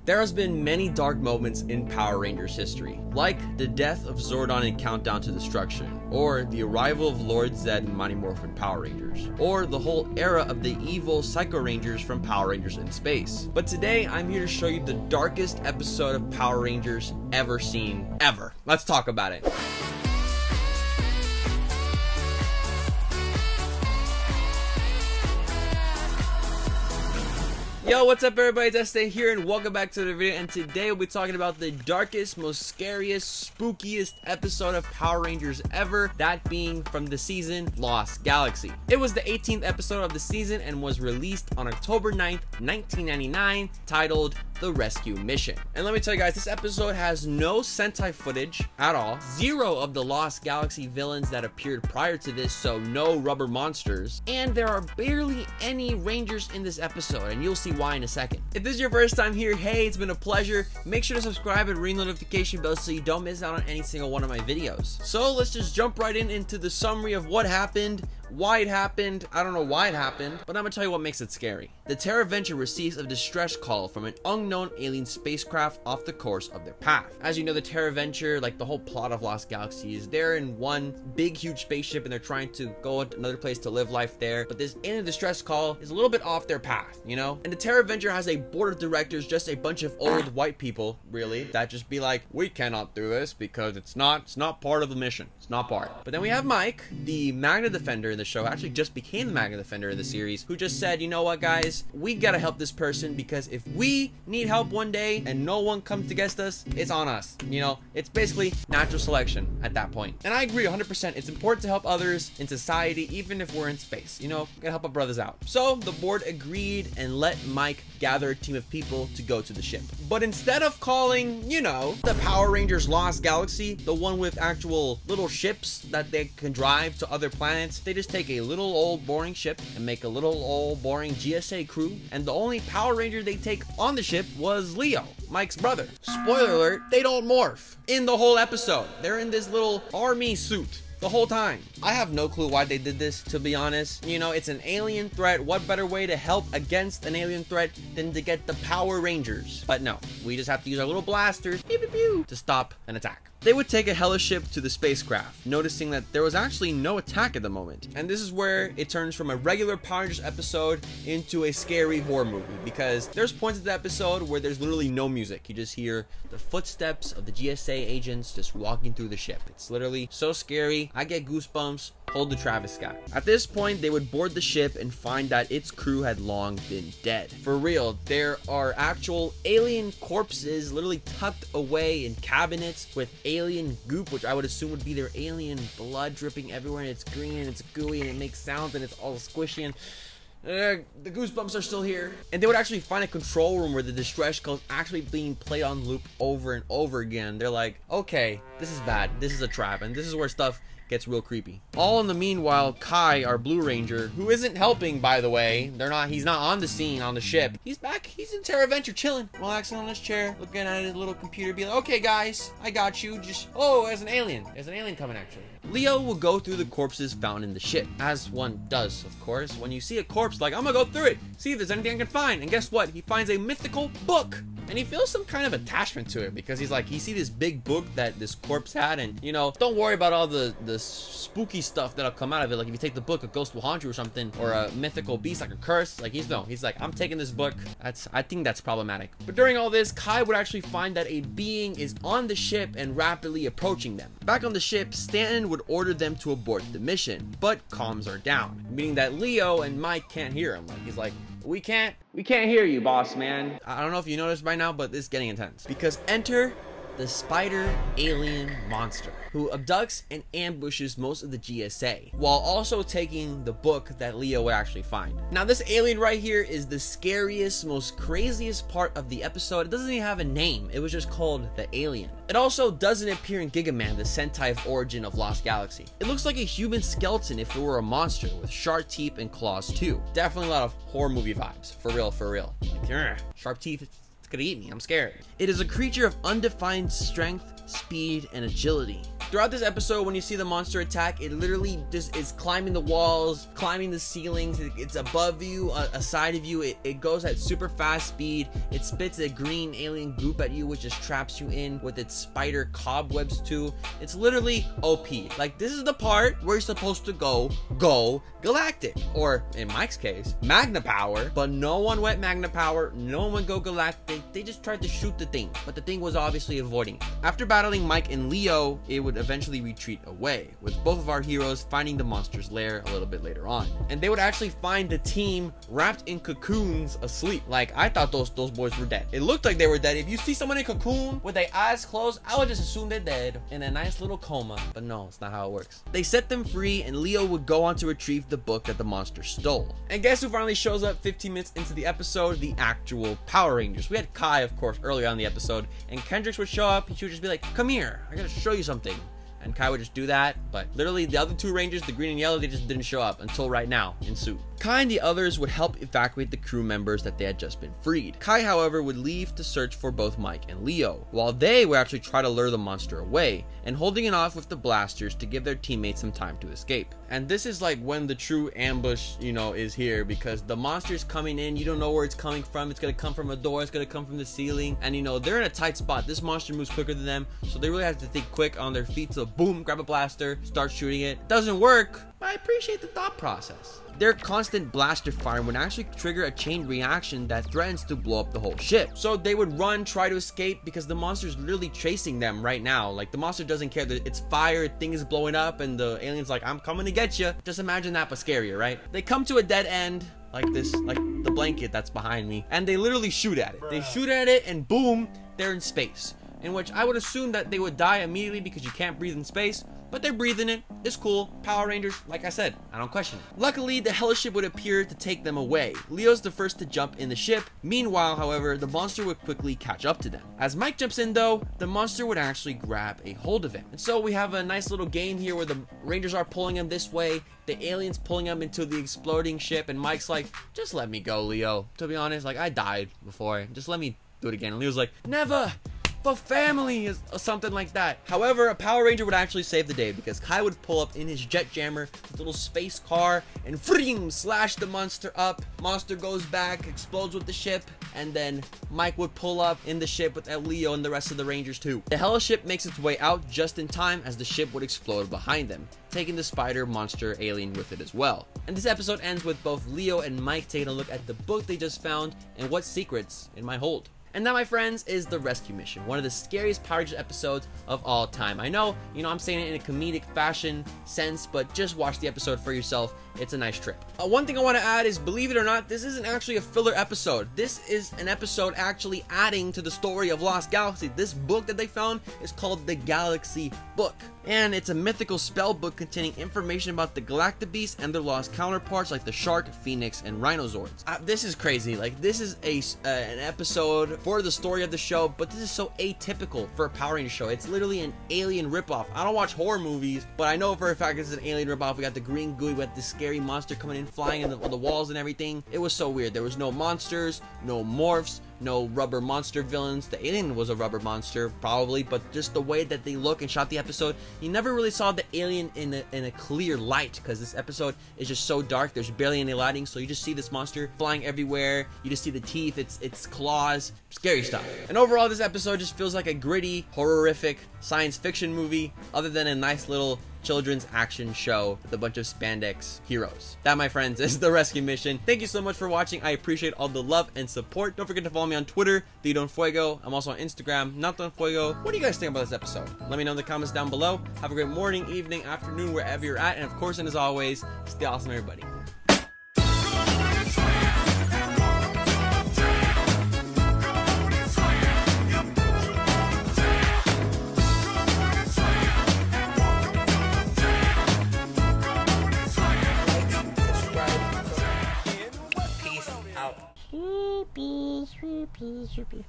There has been many dark moments in Power Rangers history, like the death of Zordon in Countdown to Destruction, or the arrival of Lord Zed in Mighty Morphin Power Rangers, or the whole era of the evil Psycho Rangers from Power Rangers in Space. But today, I'm here to show you the darkest episode of Power Rangers ever seen, ever. Let's talk about it. Yo, what's up everybody, it's Este here and welcome back to the video, and today we'll be talking about the darkest, most scariest, spookiest episode of Power Rangers ever, that being from the season Lost Galaxy. It was the 18th episode of the season and was released on October 9th, 1999, titled The Rescue Mission. And let me tell you guys, this episode has no Sentai footage at all, zero of the Lost Galaxy villains that appeared prior to this, so no rubber monsters, and there are barely any Rangers in this episode, and you'll see why in a second. If this is your first time here, hey, it's been a pleasure. Make sure to subscribe and ring the notification bell so you don't miss out on any single one of my videos. So let's just jump right into the summary of what happened, why it happened. I don't know why it happened, but I'm gonna tell you what makes it scary. The Terra Venture receives a distress call from an unknown alien spacecraft off the course of their path. As you know, the Terra Venture, like the whole plot of Lost Galaxy, is they're in one big huge spaceship and they're trying to go to another place to live life there, but this alien distress call is a little bit off their path, you know? And the Terra Venture has a board of directors, just a bunch of old white people, really, that just be like, we cannot do this because it's not part of the mission. It's not part. But then we have Mike, the Magna Defender in the show, actually just became the Magna Defender in the series, who just said, you know what guys, we gotta help this person because if we need help one day and no one comes to get us, it's on us. You know, it's basically natural selection at that point. And I agree 100%. It's important to help others in society, even if we're in space. You know, gotta help our brothers out. So the board agreed and let Mike gather a team of people to go to the ship. But instead of calling, you know, the Power Rangers Lost Galaxy, the one with actual little ships that they can drive to other planets, they just take a little old boring ship and make a little old boring GSA crew, and the only Power Ranger they take on the ship was Leo, Mike's brother. Spoiler alert, they don't morph in the whole episode. They're in this little army suit the whole time. I have no clue why they did this, to be honest. You know, it's an alien threat. What better way to help against an alien threat than to get the Power Rangers? But no, we just have to use our little blasters pew, pew, pew, to stop an attack. They would take a heliship to the spacecraft, noticing that there was actually no attack at the moment. And this is where it turns from a regular Power Rangers episode into a scary horror movie, because there's points of the episode where there's literally no music. You just hear the footsteps of the GSA agents just walking through the ship. It's literally so scary. I get goosebumps. Hold the Travis Scott. At this point, they would board the ship and find that its crew had long been dead. For real, there are actual alien corpses literally tucked away in cabinets with alien goop, which I would assume would be their alien blood dripping everywhere, and it's green and it's gooey and it makes sounds and it's all squishy, and the goosebumps are still here. And they would actually find a control room where the distress call is actually being played on loop over and over again. They're like, okay, this is bad. This is a trap, and this is where stuff gets real creepy. All in the meanwhile, Kai, our Blue Ranger, who isn't helping, by the way, he's not on the scene on the ship. He's back, he's in Terra Venture chilling, relaxing on his chair, looking at his little computer, be like, okay guys, I got you, just, oh, there's an alien coming actually. Leo will go through the corpses found in the ship, as one does, of course. When you see a corpse, like, I'm gonna go through it, see if there's anything I can find, and guess what? He finds a mythical book. And he feels some kind of attachment to it because he's like, he see this big book that this corpse had, and you know, don't worry about all the spooky stuff that'll come out of it. Like if you take the book, a ghost will haunt you or something, or a mythical beast like a curse. Like he's like, I'm taking this book. I think that's problematic. But during all this, Kai would actually find that a being is on the ship and rapidly approaching them. Back on the ship, Stanton would order them to abort the mission, but comms are down, meaning that Leo and Mike can't hear him. Like he's like, we can't hear you, boss man. I don't know if you noticed by now, but this is getting intense. Because enter the spider alien monster, who abducts and ambushes most of the GSA, while also taking the book that Leo would actually find. Now this alien right here is the scariest, most craziest part of the episode. It doesn't even have a name. It was just called the alien. It also doesn't appear in Gingaman, the Sentai of origin of Lost Galaxy. It looks like a human skeleton if it were a monster, with sharp teeth and claws too. Definitely a lot of horror movie vibes, for real, for real. Like, sharp teeth, it's gonna eat me, I'm scared. It is a creature of undefined strength, speed, and agility. Throughout this episode, when you see the monster attack, it literally just is climbing the walls, climbing the ceilings. It's above you, aside of you. It goes at super fast speed. It spits a green alien goop at you, which just traps you in with its spider cobwebs too. It's literally OP. Like, this is the part where you're supposed to go galactic, or in Mike's case, Magna Power. But no one went Magna Power, no one went go galactic. They just tried to shoot the thing, but the thing was obviously avoiding it. After battling Mike and Leo, it would eventually retreat away, with both of our heroes finding the monster's lair a little bit later on. And they would actually find the team wrapped in cocoons asleep. Like, I thought those boys were dead. It looked like they were dead. If you see someone in a cocoon with their eyes closed, I would just assume they're dead in a nice little coma. But no, it's not how it works. They set them free, and Leo would go on to retrieve the book that the monster stole. And guess who finally shows up 15 minutes into the episode? The actual Power Rangers. We had Kai, of course, earlier on in the episode, and Kendricks would show up. She would just be like, come here, I gotta show you something. And Kai would just do that, but literally the other two Rangers, the green and yellow, they just didn't show up until right now in suit. Kai and the others would help evacuate the crew members that they had just been freed. Kai, however, would leave to search for both Mike and Leo, while they would actually try to lure the monster away, and holding it off with the blasters to give their teammates some time to escape. And this is like when the true ambush, you know, is here, because the monster's coming in, you don't know where it's coming from. It's gonna come from a door, it's gonna come from the ceiling, and you know, they're in a tight spot. This monster moves quicker than them, so they really have to think quick on their feet. So boom, grab a blaster, start shooting it. Doesn't work, but I appreciate the thought process. Their constant blaster fire would actually trigger a chain reaction that threatens to blow up the whole ship. So they would run, try to escape, because the monster's literally chasing them right now. Like, the monster doesn't care that it's fire, thing is blowing up, and the alien's like, I'm coming to get you. Just imagine that, but scarier, right? They come to a dead end, like this, like the blanket that's behind me, and they literally shoot at it. They shoot at it, and boom, they're in space. In which I would assume that they would die immediately because you can't breathe in space, but they're breathing it. It's cool. Power Rangers, like I said, I don't question it. Luckily, the hell ship would appear to take them away. Leo's the first to jump in the ship. Meanwhile, however, the monster would quickly catch up to them. As Mike jumps in though, the monster would actually grab a hold of him. And so we have a nice little game here where the Rangers are pulling him this way, the alien's pulling him into the exploding ship, and Mike's like, just let me go, Leo. To be honest, like, I died before. Just let me do it again. And Leo's like, never! For family, or something like that. However, a Power Ranger would actually save the day, because Kai would pull up in his jet jammer, his little space car, and freem, slash the monster up. Monster goes back, explodes with the ship, and then Mike would pull up in the ship with Leo and the rest of the Rangers too. The Hell ship makes its way out just in time as the ship would explode behind them, taking the spider monster alien with it as well. And this episode ends with both Leo and Mike taking a look at the book they just found and what secrets it might hold. And that, my friends, is the rescue mission, one of the scariest Power Rangers episodes of all time. I know, I'm saying it in a comedic fashion sense, but just watch the episode for yourself. It's a nice trip. One thing I want to add is, believe it or not, this isn't actually a filler episode. This is an episode actually adding to the story of Lost Galaxy. This book that they found is called the Galaxy Book, and it's a mythical spell book containing information about the Galactic Beasts and their lost counterparts like the Shark, Phoenix, and Rhinozords. This is crazy. Like, this is an episode for the story of the show, but this is so atypical for a Power Ranger show. It's literally an alien ripoff. I don't watch horror movies, but I know for a fact this is an alien ripoff. We got the green gooey, we got the scary monster coming in, flying on the walls and everything. It was so weird. There was no monsters, no morphs, no rubber monster villains. The alien was a rubber monster, probably, but just the way that they look and shot the episode, you never really saw the alien in a clear light, because this episode is just so dark. There's barely any lighting, so you just see this monster flying everywhere. You just see the teeth, its claws, scary stuff. And overall, this episode just feels like a gritty, horrific science fiction movie, other than a nice little children's action show with a bunch of spandex heroes. That, my friends, is the rescue mission. Thank you so much for watching. I appreciate all the love and support. Don't forget to follow me on Twitter, The Don Fuego. I'm also on Instagram, Not Don Fuego. What do you guys think about this episode? Let me know in the comments down below. Have a great morning, evening, afternoon, wherever you're at. And of course, and as always, stay awesome, everybody. Swoopy, swoopy, swoopy.